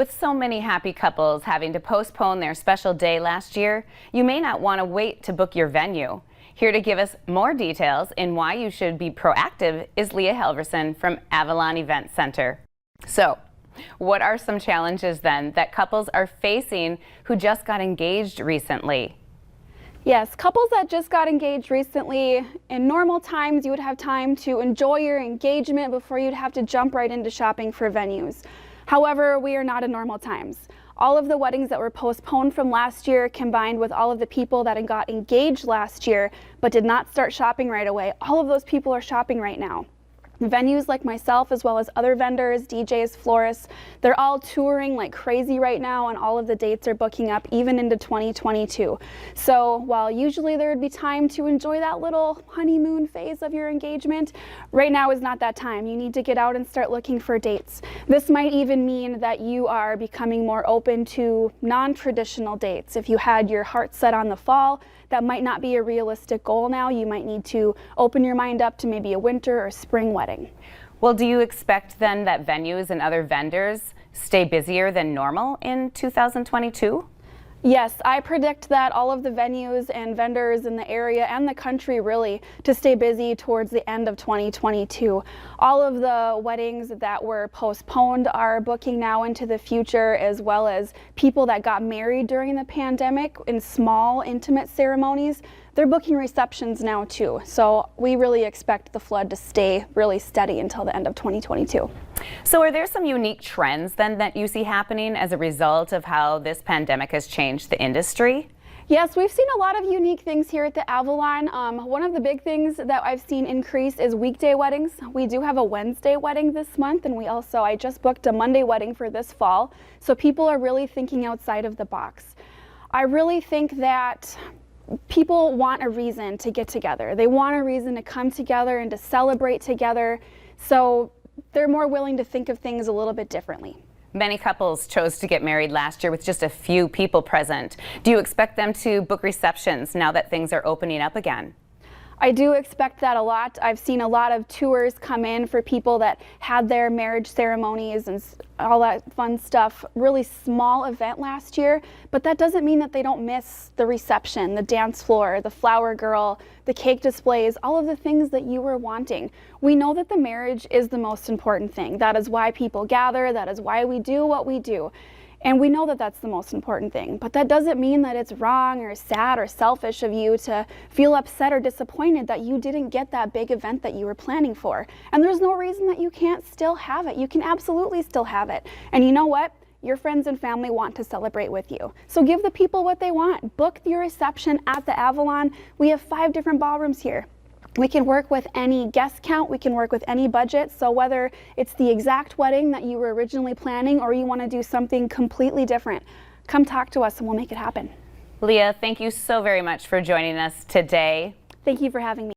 With so many happy couples having to postpone their special day last year, you may not want to wait to book your venue. Here to give us more details in why you should be proactive is Leah Helverson from Avalon Event Center. So, what are some challenges then that couples are facing who just got engaged recently? Yes, couples that just got engaged recently, in normal times you would have time to enjoy your engagement before you'd have to jump right into shopping for venues. However, we are not in normal times. All of the weddings that were postponed from last year, combined with all of the people that got engaged last year but did not start shopping right away, all of those people are shopping right now. Venues like myself, as well as other vendors, DJs, florists, they're all touring like crazy right now, and all of the dates are booking up even into 2022. So while usually there would be time to enjoy that little honeymoon phase of your engagement, right now is not that time. You need to get out and start looking for dates. This might even mean that you are becoming more open to non-traditional dates. If you had your heart set on the fall, that might not be a realistic goal now. You might need to open your mind up to maybe a winter or spring wedding. Well, do you expect then that venues and other vendors stay busier than normal in 2022? Yes, I predict that all of the venues and vendors in the area and the country really to stay busy towards the end of 2022. All of the weddings that were postponed are booking now into the future, as well as people that got married during the pandemic in small, intimate ceremonies. They're booking receptions now too. So we really expect the flood to stay really steady until the end of 2022. So are there some unique trends then that you see happening as a result of how this pandemic has changed the industry? Yes, we've seen a lot of unique things here at the Avalon. One of the big things that I've seen increase is weekday weddings. We do have a Wednesday wedding this month, and I just booked a Monday wedding for this fall. So people are really thinking outside of the box. I really think that people want a reason to get together. They want a reason to come together and to celebrate together. So they're more willing to think of things a little bit differently. Many couples chose to get married last year with just a few people present. Do you expect them to book receptions now that things are opening up again? I do expect that a lot. I've seen a lot of tours come in for people that had their marriage ceremonies and all that fun stuff. Really small event last year, but that doesn't mean that they don't miss the reception, the dance floor, the flower girl, the cake displays, all of the things that you were wanting. We know that the marriage is the most important thing. That is why people gather. That is why we do what we do. And we know that that's the most important thing, but that doesn't mean that it's wrong or sad or selfish of you to feel upset or disappointed that you didn't get that big event that you were planning for. And there's no reason that you can't still have it. You can absolutely still have it. And you know what? Your friends and family want to celebrate with you. So give the people what they want. Book your reception at the Avalon. We have 5 different ballrooms here. We can work with any guest count, we can work with any budget, so whether it's the exact wedding that you were originally planning or you want to do something completely different, come talk to us and we'll make it happen. Leah, thank you so very much for joining us today. Thank you for having me.